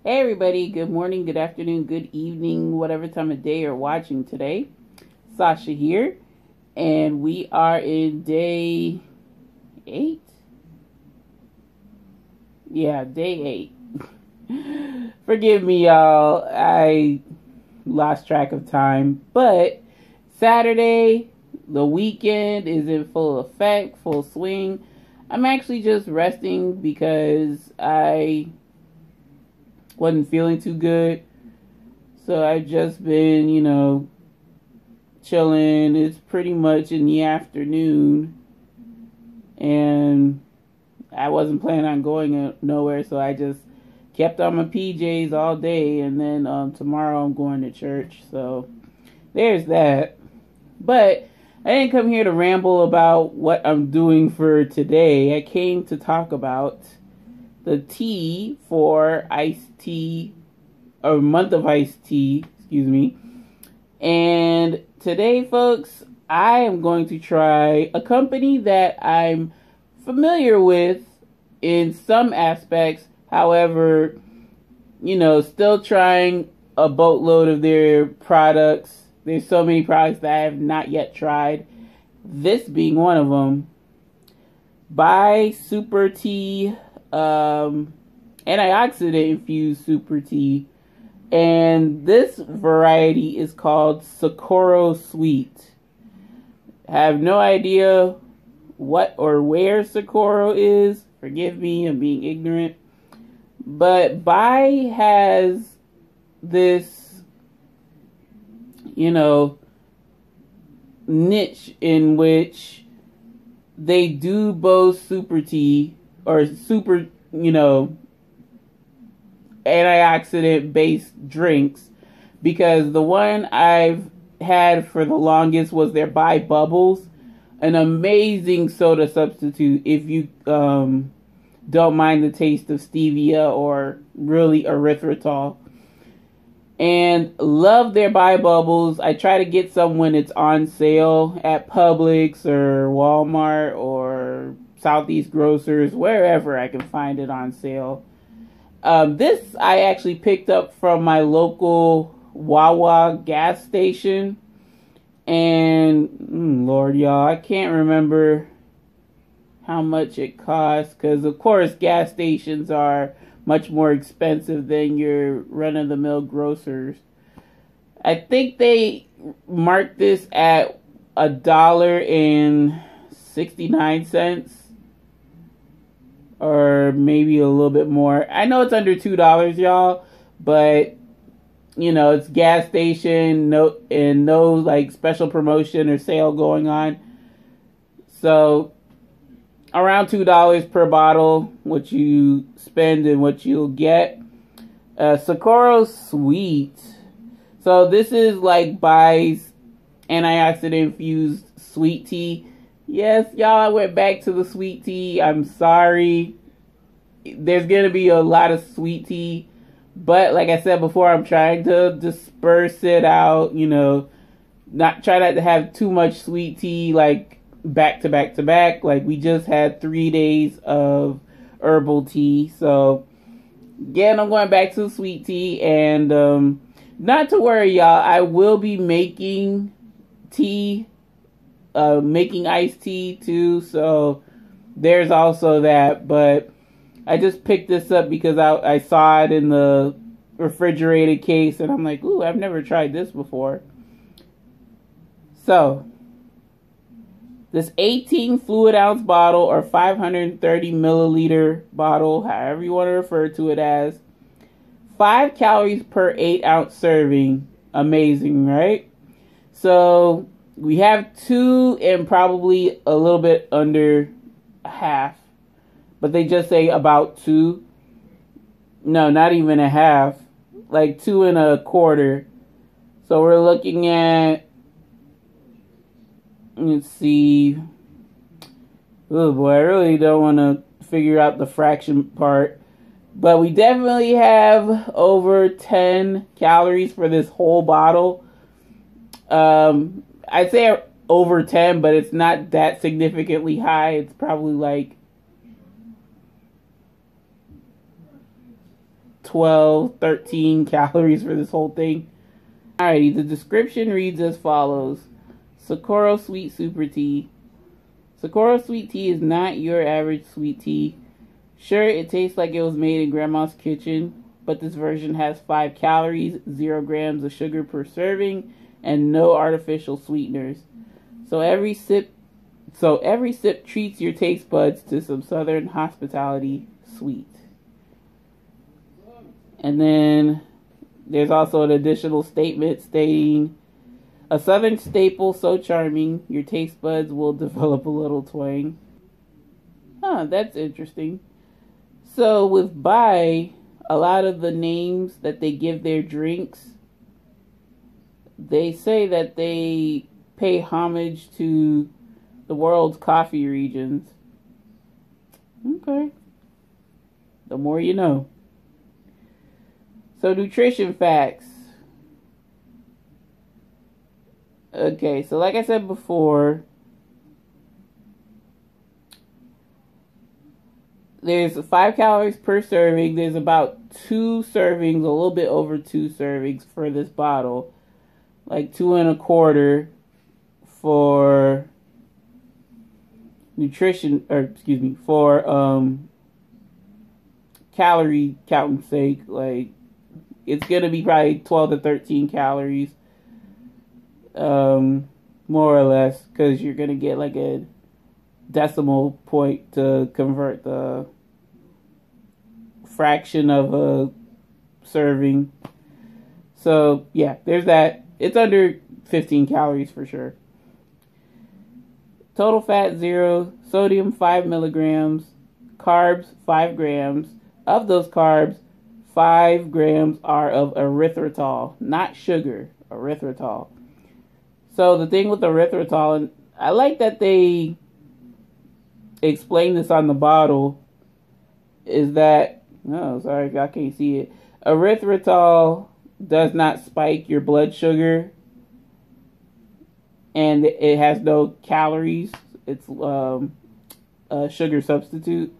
Hey everybody, good morning, good afternoon, good evening, whatever time of day you're watching today. Sasha here, and we are in day 8? Yeah, day 8. Forgive me, y'all, I lost track of time, but Saturday, the weekend is in full effect, full swing. I'm actually just resting because I wasn't feeling too good. So I've just been, chilling. It's pretty much in the afternoon. And I wasn't planning on going nowhere. So I just kept on my PJs all day. And then tomorrow I'm going to church. So there's that. But I didn't come here to ramble about what I'm doing for today. I came to talk about the tea for iced tea, or month of iced tea, excuse me. And today, folks, I am going to try a company that I'm familiar with in some aspects. However, still trying a boatload of their products. There's so many products that I have not yet tried. This being one of them. By Supertea, antioxidant-infused Supertea, and this variety is called Socorro Sweet. I have no idea what or where Socorro is. Forgive me, I'm being ignorant. But Bai has this, niche in which they do both super tea or super, antioxidant based drinks, because the one I've had for the longest was their Bai Bubbles, an amazing soda substitute if you don't mind the taste of stevia or really erythritol. And love their Bai Bubbles. I try to get some when it's on sale at Publix or Walmart or Southeast Grocers, wherever I can find it on sale. This I actually picked up from my local Wawa gas station. And, Lord, y'all, I can't remember how much it costs, because, of course, gas stations are much more expensive than your run-of-the-mill grocers. I think they marked this at $1.69, or maybe a little bit more. I know it's under $2, y'all, but it's gas station, no like special promotion or sale going on. So around $2 per bottle, what you spend and what you'll get. Socorro Sweet. So this is like Bai's antioxidant-infused sweet tea. Yes, y'all, I went back to the sweet tea. I'm sorry. There's going to be a lot of sweet tea. But like I said before, I'm trying to disperse it out, not to have too much sweet tea, like back to back to back. Like we just had 3 days of herbal tea. So again, I'm going back to the sweet tea. And not to worry, y'all, I will be making tea, making iced tea too. So there's also that. But I just picked this up because I saw it in the refrigerated case, and I'm like, ooh, I've never tried this before. So this 18 fluid ounce bottle, or 530 milliliter bottle, however you want to refer to it as, 5 calories per 8 ounce serving. Amazing, right? So we have 2 and probably a little bit under half, but they just say about 2. No, not even a half, like 2 1/4. So we're looking at, let's see. Oh boy, I really don't want to figure out the fraction part. But we definitely have over 10 calories for this whole bottle. I'd say over 10, but it's not that significantly high. It's probably like 12, 13 calories for this whole thing. Alrighty, the description reads as follows. Socorro Sweet Supertea. Socorro Sweet Tea is not your average sweet tea. Sure, it tastes like it was made in grandma's kitchen, but this version has 5 calories, 0 grams of sugar per serving, and no artificial sweeteners. So every sip treats your taste buds to some Southern hospitality sweet. And then there's also an additional statement stating, a Southern staple so charming, your taste buds will develop a little twang. Huh, that's interesting. So with Bai, a lot of the names that they give their drinks, they say that they pay homage to the world's coffee regions. Okay. The more you know. So nutrition facts. Okay, so like I said before, there's 5 calories per serving. There's about 2 servings, a little bit over 2 servings for this bottle. Like 2 1/4 for nutrition, or excuse me, for calorie counting sake. Like, it's gonna be probably 12 to 13 calories, more or less, because you're gonna get like a decimal point to convert the fraction of a serving. So yeah, there's that. It's under 15 calories for sure. Total fat 0, sodium 5 milligrams, carbs 5 grams. Of those carbs, 5 grams are of erythritol, not sugar, erythritol. So the thing with erythritol, and I like that they explain this on the bottle, is that, oh, sorry if y'all can't see it, erythritol does not spike your blood sugar, and it has no calories. It's a sugar substitute.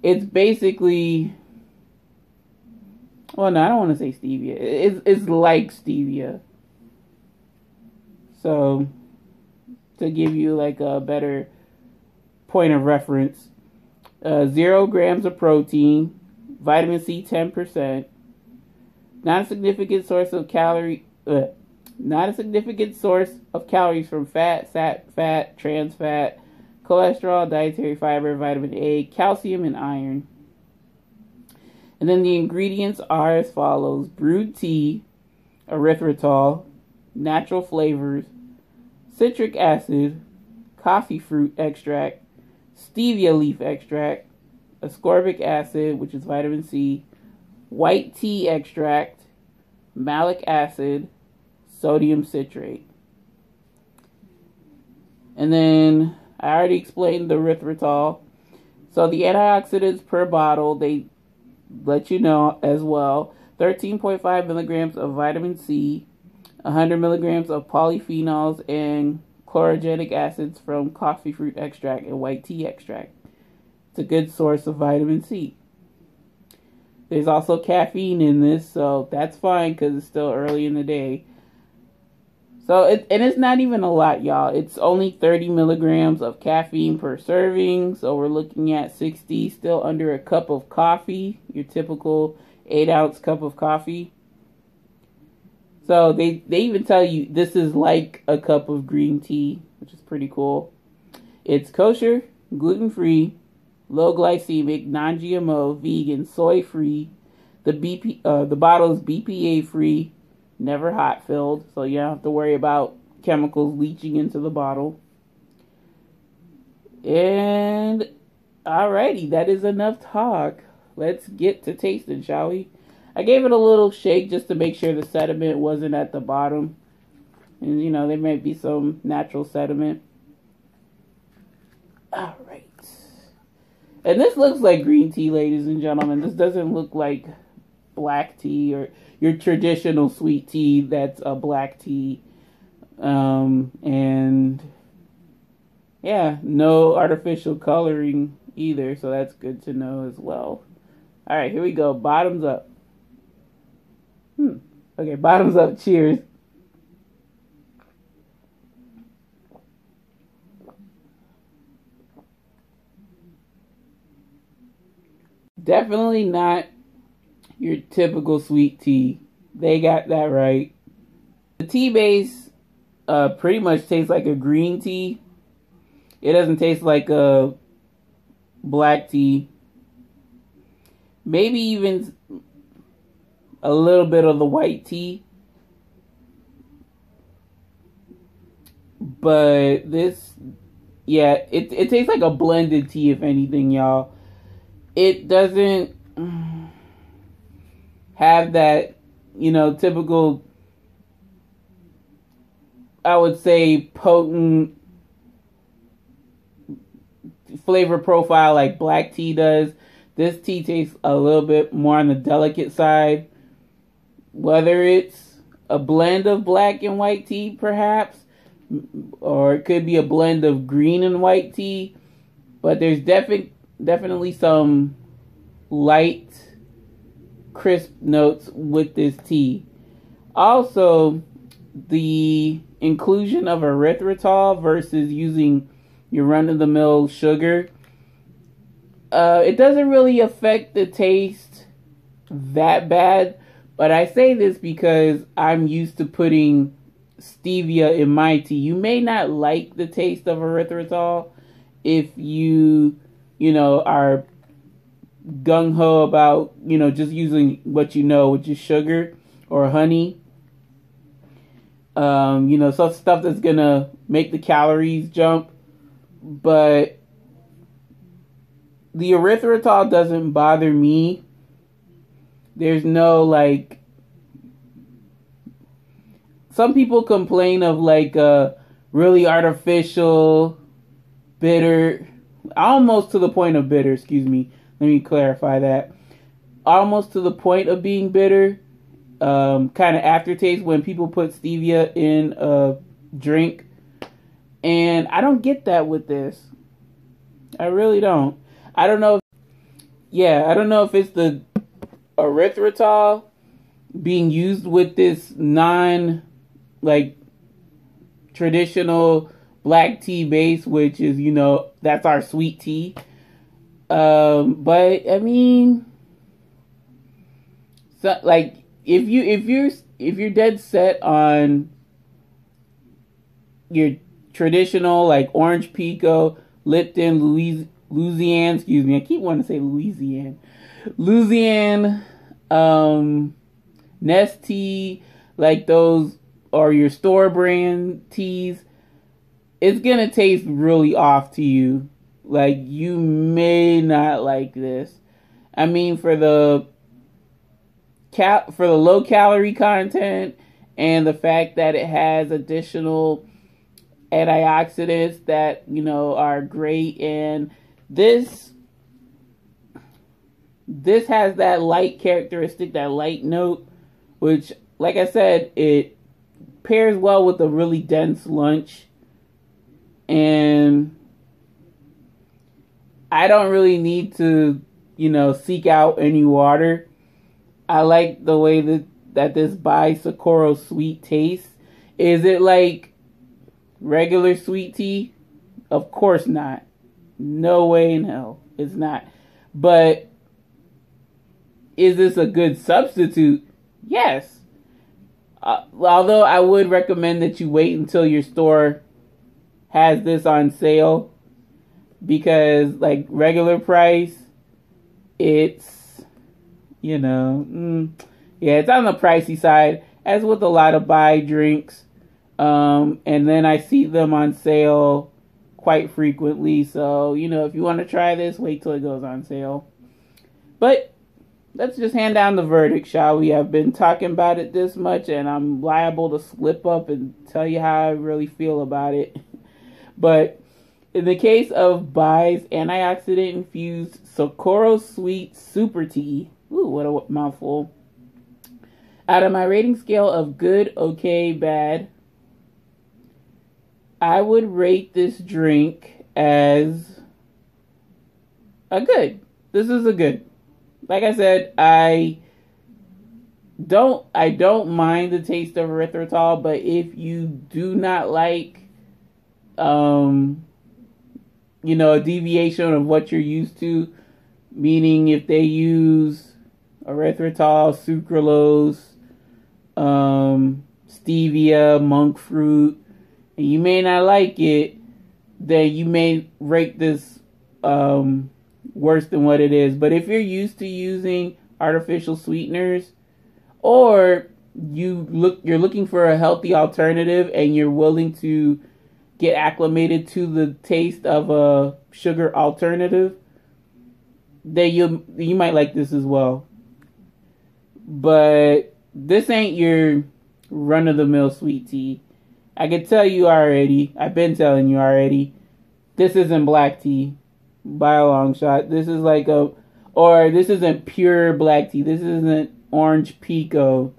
It's basically, well, no, I don't want to say stevia. It's like stevia. So, to give you like a better point of reference, 0 grams of protein, vitamin C 10%, not a significant source of calories from fat, trans fat, cholesterol, dietary fiber, vitamin A, calcium, and iron. And then the ingredients are as follows: brewed tea, erythritol, natural flavors, citric acid, coffee fruit extract, stevia leaf extract, ascorbic acid, which is vitamin C, white tea extract, malic acid, sodium citrate. And then I already explained the erythritol. So the antioxidants per bottle, they let you know as well. 13.5 milligrams of vitamin C, 100 milligrams of polyphenols and chlorogenic acids from coffee fruit extract and white tea extract. It's a good source of vitamin C. There's also caffeine in this, so that's fine because it's still early in the day. So it's not even a lot, y'all. It's only 30 milligrams of caffeine per serving. So we're looking at 60, still under a cup of coffee, your typical 8-ounce cup of coffee. So they even tell you this is like a cup of green tea, which is pretty cool. It's kosher, gluten-free, low glycemic, non-GMO, vegan, soy-free. The bottle is BPA-free, never hot filled, so you don't have to worry about chemicals leaching into the bottle. And alrighty, that is enough talk. Let's get to tasting, shall we? I gave it a little shake just to make sure the sediment wasn't at the bottom. And you know, there might be some natural sediment. Alright. And this looks like green tea, ladies and gentlemen. This doesn't look like black tea or your traditional sweet tea that's a black tea. And yeah, no artificial coloring either, so that's good to know as well. All right, here we go. Bottoms up. Okay, bottoms up. Cheers. Definitely not your typical sweet tea. They got that right. The tea base pretty much tastes like a green tea. It doesn't taste like a black tea. Maybe even a little bit of the white tea. But this, yeah, it tastes like a blended tea, if anything, y'all. It doesn't have that, typical, I would say, potent flavor profile like black tea does. This tea tastes a little bit more on the delicate side. Whether it's a blend of black and white tea, perhaps, or it could be a blend of green and white tea. But there's definitely some light, crisp notes with this tea. Also, the inclusion of erythritol versus using your run-of-the-mill sugar, it doesn't really affect the taste that bad. But I say this because I'm used to putting stevia in my tea. You may not like the taste of erythritol if you are gung-ho about, just using what which is sugar or honey. Some stuff that's gonna make the calories jump. But the erythritol doesn't bother me. There's no, some people complain of really artificial, bitter, almost to the point of bitter, excuse me. Let me clarify that. Almost to the point of being bitter, kind of aftertaste when people put stevia in a drink. And I don't get that with this. I really don't. I don't know if it's the erythritol being used with this traditional black tea base, which is, that's our sweet tea. But I mean, so if you're dead set on your traditional orange pekoe, Lipton, Louisiana, excuse me, I keep wanting to say Louisiana, Nest tea, those, or your store brand teas, it's gonna taste really off to you. You may not like this. I mean, for the low calorie content and the fact that it has additional antioxidants that are great, and this has that light characteristic, that light note, which, like I said, it pairs well with a really dense lunch. And I don't really need to seek out any water. I like the way that this by Socorro Sweet tastes. Is it like regular sweet tea? Of course not. No way in hell. It's not. But is this a good substitute? Yes. Although I would recommend that you wait until your store has this on sale, because regular price, it's it's on the pricey side, as with a lot of buy drinks. And then I see them on sale quite frequently. So, if you want to try this, wait till it goes on sale. But let's just hand down the verdict, shall we? I've been talking about it this much, and I'm liable to slip up and tell you how I really feel about it. But in the case of Bai's Antioxidant-Infused Socorro Sweet Supertea, ooh, what a mouthful. Out of my rating scale of good, okay, bad, I would rate this drink as a good. This is a good. like I said, I don't mind the taste of erythritol, but if you do not like, a deviation of what you're used to, meaning if they use erythritol, sucralose, stevia, monk fruit, and you may not like it, then you may rate this worse than what it is. But if you're used to using artificial sweeteners, or you're looking for a healthy alternative and you're willing to get acclimated to the taste of a sugar alternative, then you might like this as well. But this ain't your run-of-the-mill sweet tea. I can tell you already, I've been telling you already, this isn't black tea by a long shot. This is this isn't pure black tea. This isn't orange pico.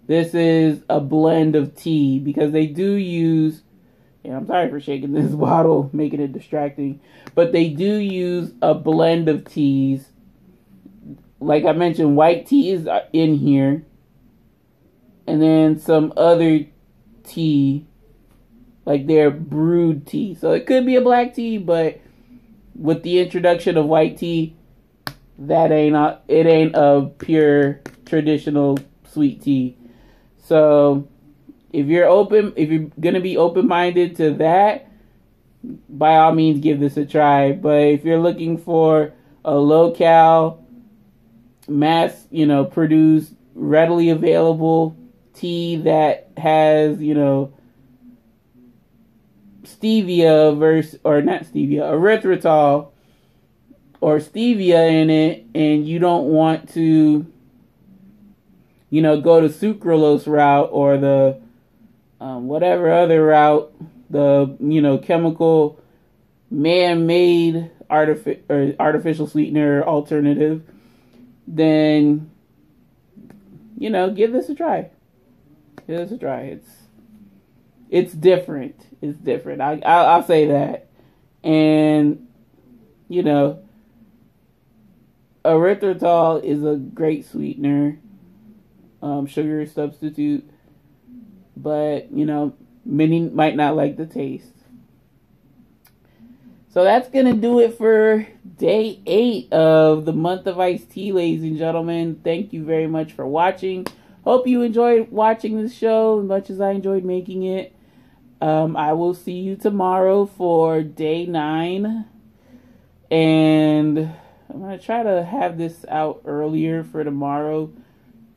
This is a blend of tea, because they do use, I'm sorry for shaking this bottle, making it distracting, but they do use a blend of teas. Like I mentioned, white tea is in here, and then some other tea, like their brewed tea. So it could be a black tea, but with the introduction of white tea, it ain't a pure traditional sweet tea. So if you're gonna be open-minded to that, by all means give this a try. But if you're looking for a low-cal, mass, produced, readily available tea that has, erythritol or stevia in it, and you don't want to, go to sucralose route or the whatever other route, the chemical man-made artificial sweetener alternative, then give this a try. Give this a try. It's different. It's different. I'll say that. And erythritol is a great sweetener, sugar substitute, but many might not like the taste. So that's gonna do it for day 8 of the month of iced tea, ladies and gentlemen. Thank you very much for watching. Hope you enjoyed watching this show as much as I enjoyed making it. I will see you tomorrow for day 9, and I'm gonna try to have this out earlier for tomorrow,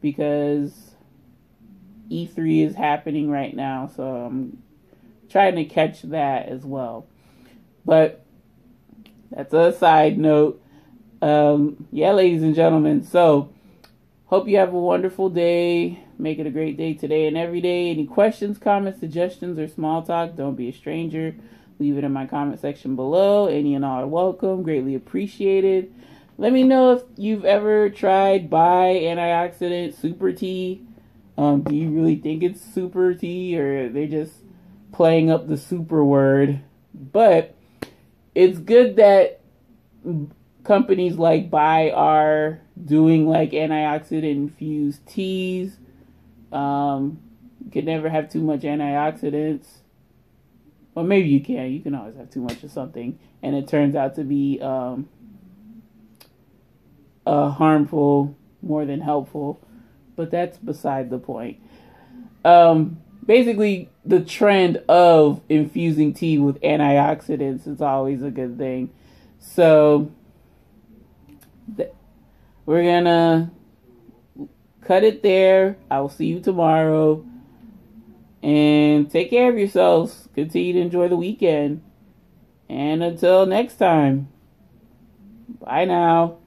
because E3 is happening right now, so I'm trying to catch that as well. But that's a side note. Ladies and gentlemen, so hope you have a wonderful day. Make it a great day today and every day. Any questions, comments, suggestions, or small talk, don't be a stranger. Leave it in my comment section below. Any and all are welcome. Greatly appreciated. Let me know if you've ever tried Bai Antioxidant Super Tea. Do you really think it's super tea, or are they just playing up the super word? But it's good that companies like Bai are doing like antioxidant-infused teas. You can never have too much antioxidants. Well, maybe you can. You can always have too much of something, and it turns out to be harmful more than helpful. But that's beside the point. Basically, the trend of infusing tea with antioxidants is always a good thing. So we're gonna cut it there. I will see you tomorrow. And take care of yourselves. Continue to enjoy the weekend. And until next time, bye now.